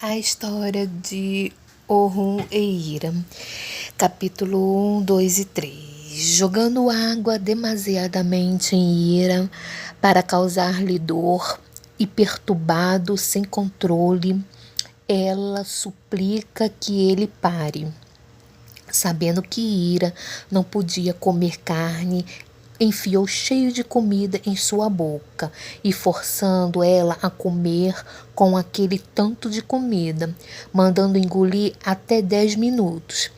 A história de Orun e Ira, capítulo 1, 2 e 3. Jogando água demasiadamente em Ira para causar-lhe dor e perturbado sem controle, ela suplica que ele pare. Sabendo que Ira não podia comer carne, enfiou cheio de comida em sua boca e forçando ela a comer com aquele tanto de comida, mandando engolir até 10 minutos.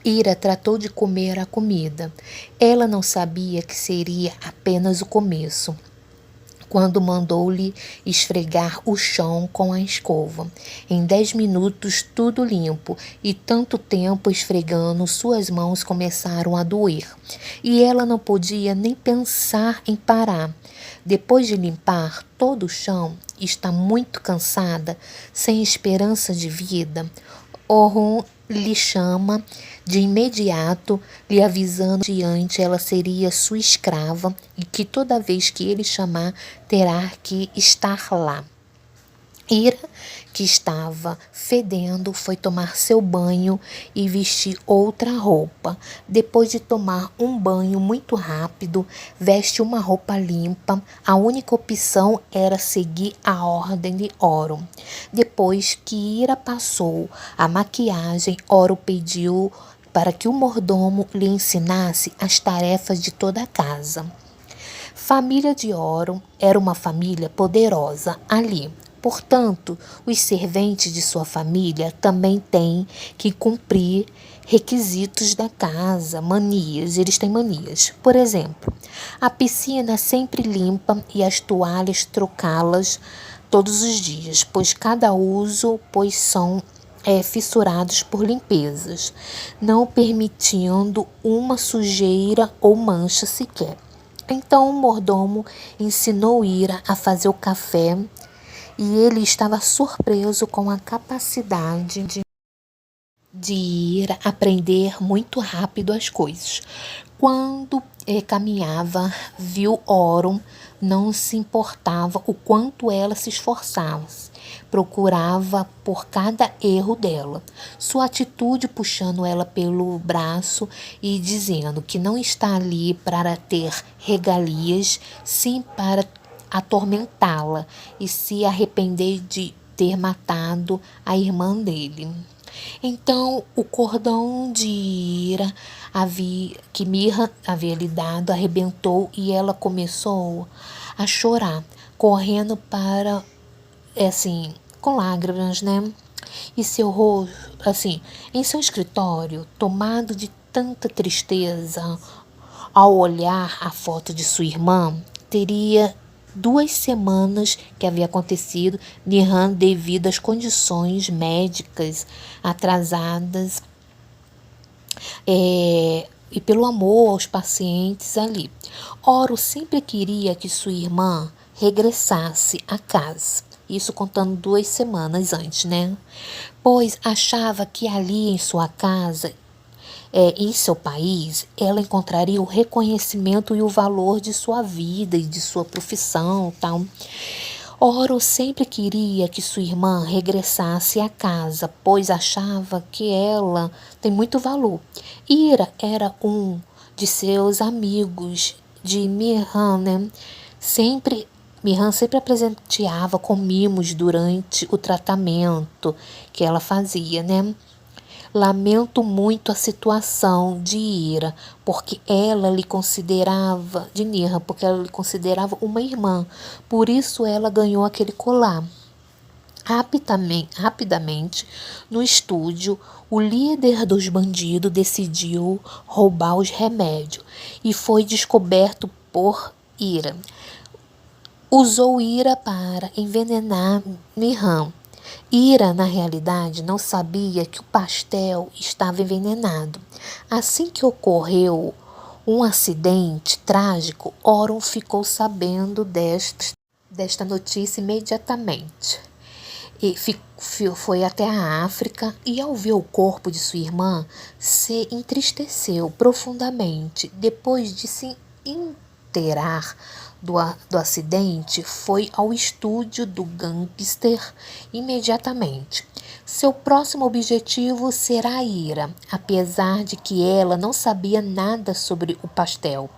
Ira tratou de comer a comida. Ela não sabia que seria apenas o começo, quando mandou-lhe esfregar o chão com a escova. Em 10 minutos, tudo limpo, e tanto tempo esfregando, suas mãos começaram a doer. E ela não podia nem pensar em parar. Depois de limpar todo o chão, está muito cansada, sem esperança de vida. Orun lhe chama de imediato, lhe avisando que diante ela seria sua escrava e que toda vez que ele chamar, terá que estar lá. Ira, que estava fedendo, foi tomar seu banho e vestir outra roupa. Depois de tomar um banho muito rápido, veste uma roupa limpa. A única opção era seguir a ordem de Orun. Depois que Ira passou a maquiagem, Orun pediu para que o mordomo lhe ensinasse as tarefas de toda a casa. Família de Orun era uma família poderosa ali. Portanto, os serventes de sua família também têm que cumprir requisitos da casa, manias, eles têm manias. Por exemplo, a piscina sempre limpa e as toalhas trocá-las todos os dias, pois são fissurados por limpezas, não permitindo uma sujeira ou mancha sequer. Então o mordomo ensinou Ira a fazer o café e ele estava surpreso com a capacidade de ir aprender muito rápido as coisas. Quando caminhava, viu Orun, não se importava o quanto ela se esforçava. Procurava por cada erro dela. Sua atitude puxando ela pelo braço e dizendo que não está ali para ter regalias, sim para atormentá-la e se arrepender de ter matado a irmã dele. Então o cordão de ira que Mirra havia lhe dado arrebentou e ela começou a chorar, correndo para, com lágrimas, né? E seu rosto, em seu escritório, tomado de tanta tristeza, ao olhar a foto de sua irmã, teria 2 semanas que havia acontecido, Niham devido às condições médicas atrasadas e pelo amor aos pacientes ali. Orun sempre queria que sua irmã regressasse à casa. Isso contando 2 semanas antes, né? Pois achava que ali em sua casa, em seu país, ela encontraria o reconhecimento e o valor de sua vida e de sua profissão, tal. Orun sempre queria que sua irmã regressasse à casa, pois achava que ela tem muito valor. Ira era um de seus amigos de Mirhan, né? Mirhan sempre a presenteava com mimos durante o tratamento que ela fazia, né? Lamento muito a situação de Ira, porque ela lhe considerava, de Nirra, porque ela lhe considerava uma irmã. Por isso ela ganhou aquele colar. Rapidamente, no estúdio, o líder dos bandidos decidiu roubar os remédios e foi descoberto por Ira. Usou Ira para envenenar Niham. Ira, na realidade, não sabia que o pastel estava envenenado. Assim que ocorreu um acidente trágico, Orun ficou sabendo desta notícia imediatamente. E foi até a África e, ao ver o corpo de sua irmã, se entristeceu profundamente. Depois de se inteirar do acidente, foi ao estúdio do gangster imediatamente. Seu próximo objetivo será Ira, apesar de que ela não sabia nada sobre o pastel.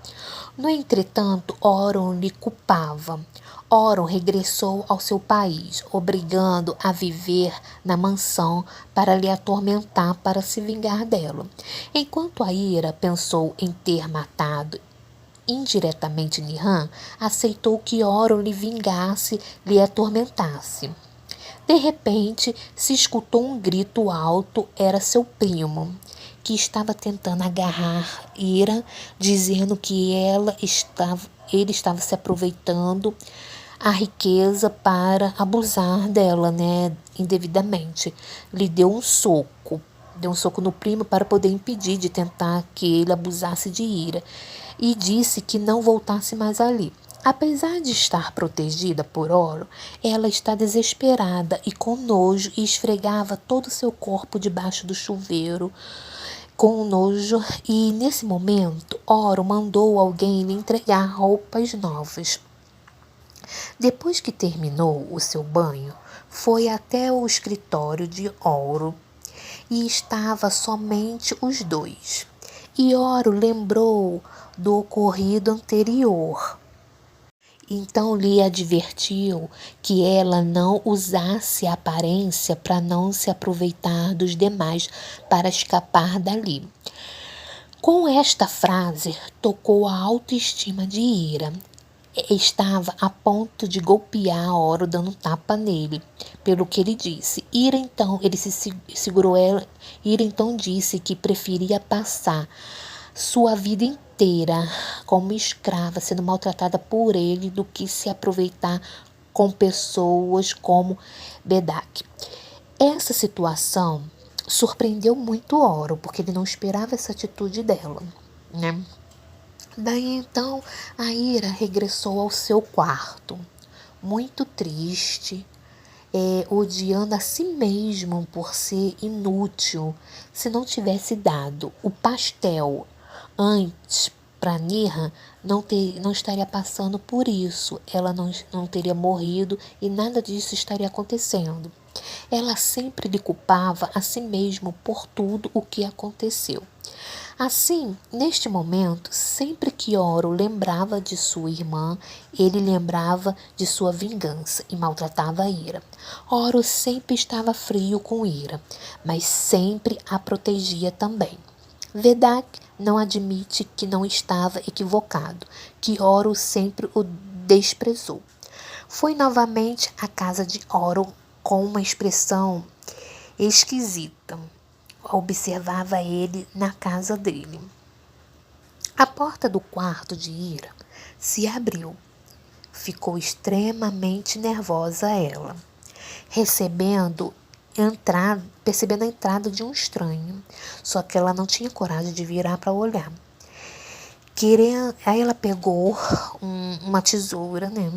No entretanto, Oron lhe culpava. Oron regressou ao seu país, obrigando a viver na mansão para lhe atormentar para se vingar dela. Enquanto a Ira pensou em ter matado indiretamente Niham, aceitou que Oron lhe vingasse, lhe atormentasse. De repente, se escutou um grito alto. Era seu primo, que estava tentando agarrar Ira, dizendo que ele estava se aproveitando a riqueza para abusar dela, né, indevidamente. Lhe deu um soco no primo para poder impedir de tentar que ele abusasse de Ira, e disse que não voltasse mais ali. Apesar de estar protegida por Oro, ela está desesperada e com nojo e esfregava todo o seu corpo debaixo do chuveiro com nojo, e nesse momento Oro mandou alguém lhe entregar roupas novas. Depois que terminou o seu banho, foi até o escritório de Oro e estava somente os dois. E Oro lembrou do ocorrido anterior. Então lhe advertiu que ela não usasse a aparência para não se aproveitar dos demais para escapar dali. Com esta frase, tocou a autoestima de Ira. Estava a ponto de golpear Oro, dando tapa nele, pelo que ele disse. Ira então, ele se segurou ela. Ira então disse que preferia passar sua vida inteira como escrava, sendo maltratada por ele, do que se aproveitar com pessoas como Bedak. Essa situação surpreendeu muito Oro, porque ele não esperava essa atitude dela, né? Daí então a Ira regressou ao seu quarto, muito triste, odiando a si mesmo por ser inútil. Se não tivesse dado o pastel antes para Niham, não estaria passando por isso. Ela não teria morrido e nada disso estaria acontecendo. Ela sempre lhe culpava a si mesmo por tudo o que aconteceu. Assim, neste momento, sempre que Oro lembrava de sua irmã, ele lembrava de sua vingança e maltratava Ira. Oro sempre estava frio com Ira, mas sempre a protegia também. Vedak não admite que não estava equivocado, que Oro sempre o desprezou. Foi novamente à casa de Oro com uma expressão esquisita. Observava ele na casa dele. A porta do quarto de Ira se abriu. Ficou extremamente nervosa ela, percebendo a entrada de um estranho. Só que ela não tinha coragem de virar para olhar. Aí ela pegou uma tesoura, né?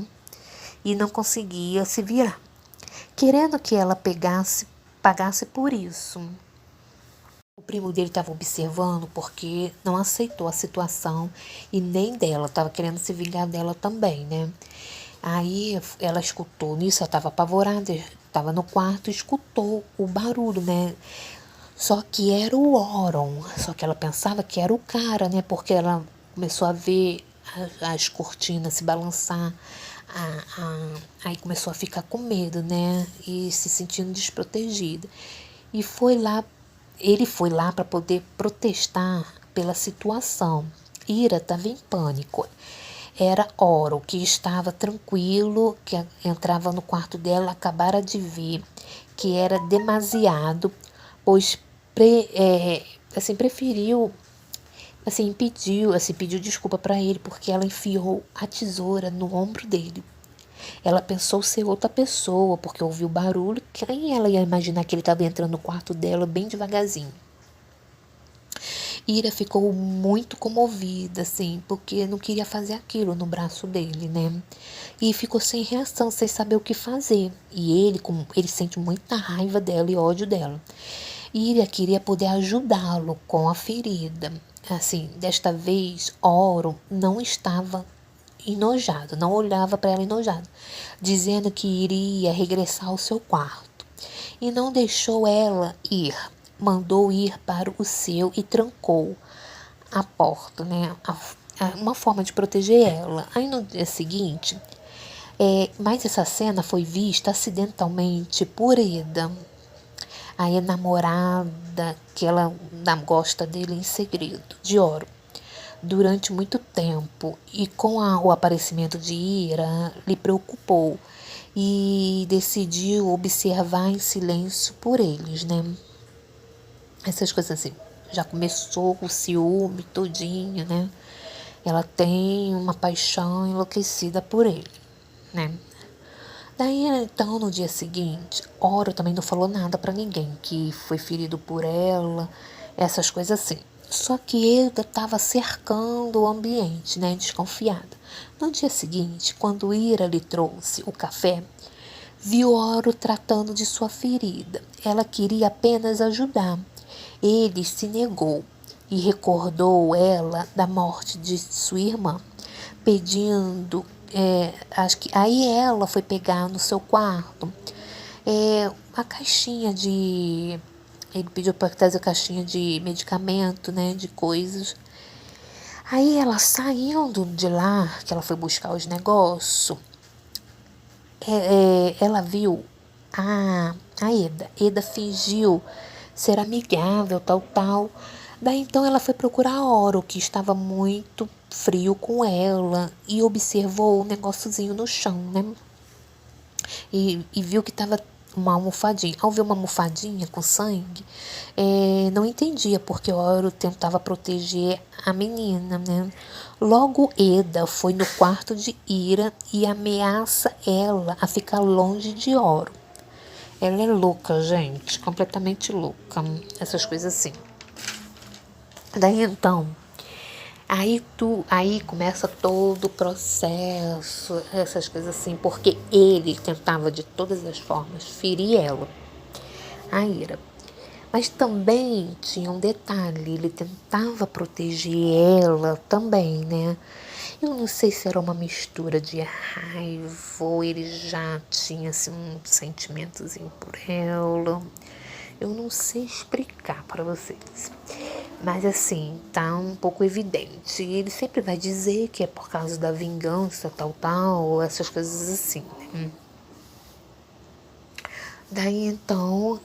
E não conseguia se virar, querendo que ela pagasse por isso. O primo dele estava observando porque não aceitou a situação e nem dela, estava querendo se vingar dela também, né? Aí ela escutou, nisso ela estava apavorada, estava no quarto e escutou o barulho, né? Só que era o Oron, só que ela pensava que era o cara, né? Porque ela começou a ver as cortinas se balançar, aí começou a ficar com medo, né? E se sentindo desprotegida. E ele foi lá para poder protestar pela situação. Ira estava em pânico. Era Oro, que estava tranquilo, que entrava no quarto dela, acabara de ver que era demasiado, pois preferiu, pediu desculpa para ele, porque ela enfiou a tesoura no ombro dele. Ela pensou ser outra pessoa, porque ouviu barulho. Quem ela ia imaginar que ele estava entrando no quarto dela bem devagarzinho? Ira ficou muito comovida, assim, porque não queria fazer aquilo no braço dele, né? E ficou sem reação, sem saber o que fazer. E ele sente muita raiva dela e ódio dela. Ira queria poder ajudá-lo com a ferida. Assim, desta vez, Oro não estava enojado, não olhava para ela enojado, dizendo que iria regressar ao seu quarto. e não deixou ela ir. Mandou ir para o seu e trancou a porta, né? Uma forma de proteger ela. Aí no dia seguinte, mas essa cena foi vista acidentalmente por Eda, a namorada que ela gosta dele em segredo, de Oro, durante muito tempo. E com o aparecimento de Ira, lhe preocupou e decidiu observar em silêncio por eles, né? Essas coisas assim. Já começou o ciúme todinho, né? Ela tem uma paixão enlouquecida por ele, né? Daí, então, no dia seguinte, Oro também não falou nada pra ninguém, que foi ferido por ela, essas coisas assim. Só que Eda estava cercando o ambiente, né, desconfiada. No dia seguinte, quando Ira lhe trouxe o café, viu Oro tratando de sua ferida. Ela queria apenas ajudar. Ele se negou e recordou ela da morte de sua irmã, pedindo, acho que aí ela foi pegar no seu quarto a caixinha de, ele pediu para trazer a caixinha de medicamento, né, de coisas. Aí ela saindo de lá, que ela foi buscar os negócios, ela viu a Eda. Eda fingiu ser amigável, tal. Daí então ela foi procurar Oro, que estava muito frio com ela, e observou um negóciozinho no chão, né? E viu que estava uma almofadinha. Ao ver uma almofadinha com sangue, não entendia porque Oro tentava proteger a menina, né? Logo Eda foi no quarto de Ira e ameaça ela a ficar longe de Oro. Ela é louca, gente, completamente louca, essas coisas assim. Daí então, aí começa todo o processo, essas coisas assim, porque ele tentava de todas as formas ferir ela, a Ira. Mas também tinha um detalhe, ele tentava proteger ela também, né? Eu não sei se era uma mistura de raiva ou ele já tinha assim, um sentimentozinho por ela. Eu não sei explicar para vocês. Mas assim, tá um pouco evidente. Ele sempre vai dizer que é por causa da vingança, tal, essas coisas assim, né? Daí então,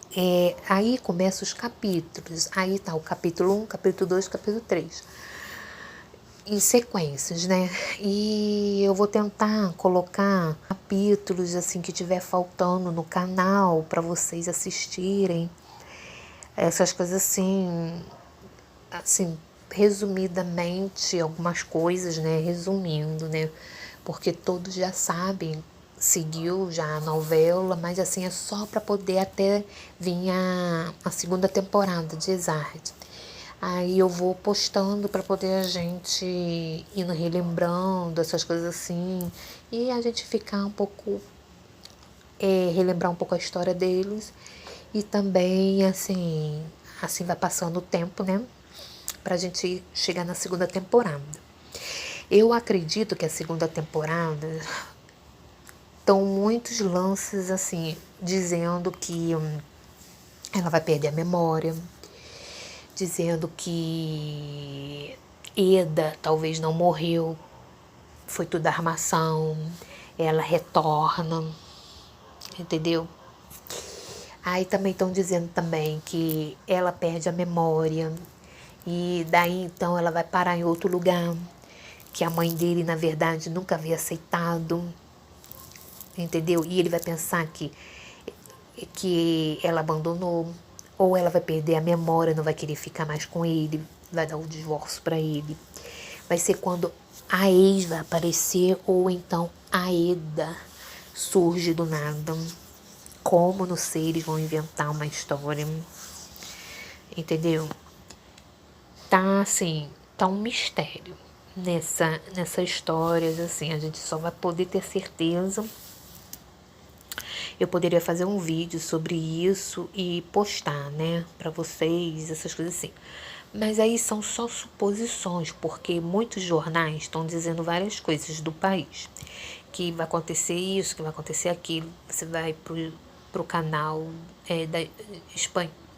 aí começam os capítulos. Aí tá o capítulo 1, capítulo 2, capítulo 3. Em sequências, né? E eu vou tentar colocar capítulos assim que tiver faltando no canal para vocês assistirem. Essas coisas assim, resumidamente, algumas coisas, né? Resumindo, né? Porque todos já sabem, seguiu já a novela, mas assim, é só para poder até vir a segunda temporada de Exard. Aí eu vou postando para poder a gente ir relembrando essas coisas assim, e a gente ficar um pouco, relembrar um pouco a história deles. E também, assim vai passando o tempo, né? Pra gente chegar na segunda temporada. Eu acredito que a segunda temporada estão muitos lances, assim, dizendo que ela vai perder a memória, dizendo que Eda talvez não morreu, foi tudo armação, ela retorna, entendeu? Aí também estão dizendo também que ela perde a memória e daí então ela vai parar em outro lugar, que a mãe dele na verdade nunca havia aceitado, entendeu? E ele vai pensar que ela abandonou, ou ela vai perder a memória, não vai querer ficar mais com ele, vai dar o divórcio para ele. Vai ser quando a ex vai aparecer, ou então a Eda surge do nada. Como não sei, eles vão inventar uma história, entendeu? Tá assim, tá um mistério nessa história, assim, a gente só vai poder ter certeza. Eu poderia fazer um vídeo sobre isso e postar, né, para vocês, essas coisas assim. Mas aí são só suposições, porque muitos jornais estão dizendo várias coisas do país. Que vai acontecer isso, que vai acontecer aquilo. Você vai pro canal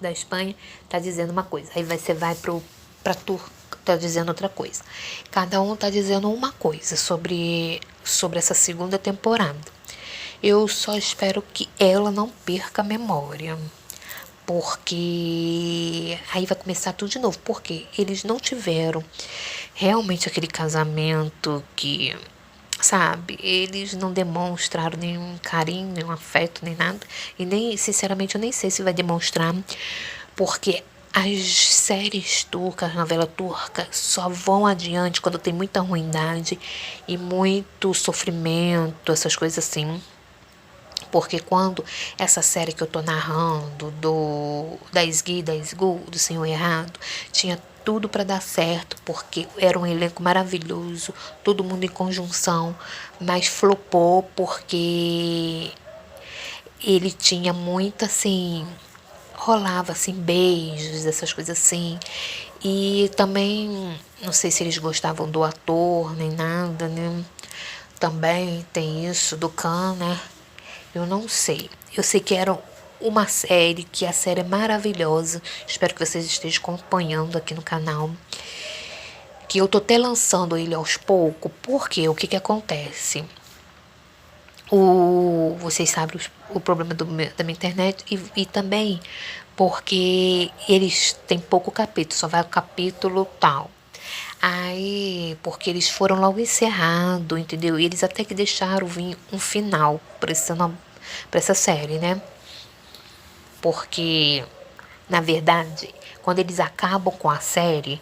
da Espanha, tá dizendo uma coisa. Aí você vai pra Turquia, tá dizendo outra coisa. Cada um tá dizendo uma coisa sobre essa segunda temporada. Eu só espero que ela não perca a memória. Porque aí vai começar tudo de novo. Porque eles não tiveram realmente aquele casamento que, sabe, eles não demonstraram nenhum carinho, nenhum afeto, nem nada. E nem, sinceramente, eu nem sei se vai demonstrar, porque as séries turcas, novela turca, só vão adiante quando tem muita ruindade e muito sofrimento, essas coisas assim. Porque quando essa série que eu tô narrando, da Esgu, do Senhor Errado, tinha tudo para dar certo, porque era um elenco maravilhoso, todo mundo em conjunção, mas flopou porque ele tinha muita, assim, rolava, assim, beijos, essas coisas assim. E também, não sei se eles gostavam do ator, nem nada, né? Também tem isso do Khan, né? Eu não sei. Eu sei que era uma série, que a série é maravilhosa. Espero que vocês estejam acompanhando aqui no canal. Que eu tô até lançando ele aos poucos. Porque o que que acontece? Vocês sabem o problema da minha internet e também porque eles têm pouco capítulo, só vai o capítulo tal. Aí, porque eles foram logo encerrado, entendeu? E eles até que deixaram vir um final para essa série, né? Porque, na verdade, quando eles acabam com a série,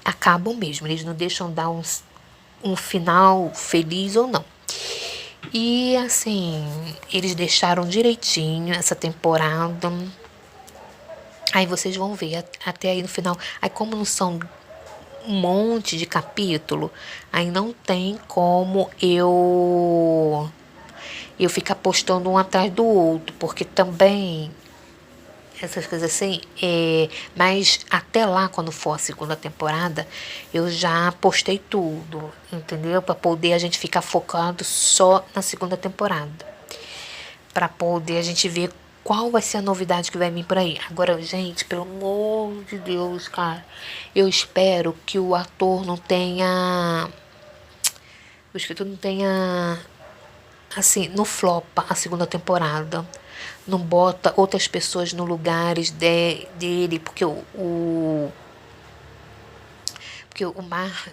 acabam mesmo. Eles não deixam dar um final feliz ou não. E assim, eles deixaram direitinho essa temporada. Aí vocês vão ver até aí no final. Aí como não são um monte de capítulo, aí não tem como eu ficar postando um atrás do outro, porque também essas coisas assim, mas até lá, quando for a segunda temporada, eu já postei tudo, entendeu? Para poder a gente ficar focado só na segunda temporada. Para poder a gente ver qual vai ser a novidade que vai vir por aí. Agora, gente, pelo amor de Deus, cara, eu espero que o ator não tenha. O escritor não tenha. Assim, não flopa a segunda temporada. Não bota outras pessoas no lugares dele, porque porque o mar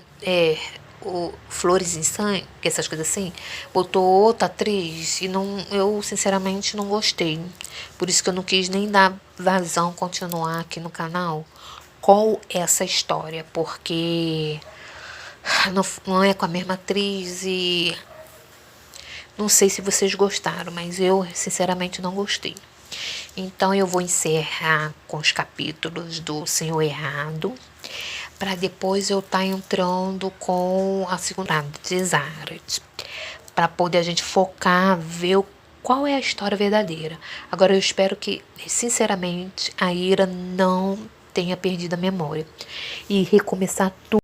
o Flores em Sangue, essas coisas assim, botou outra atriz e não, eu sinceramente não gostei. Por isso que eu não quis nem dar vazão, continuar aqui no canal com essa história, porque não é com a mesma atriz e não sei se vocês gostaram, mas eu sinceramente não gostei. Então eu vou encerrar com os capítulos do Senhor Errado, para depois eu estar entrando com a segunda de Zaret, para poder a gente focar, ver qual é a história verdadeira. Agora eu espero que, sinceramente, a Ira não tenha perdido a memória e recomeçar tudo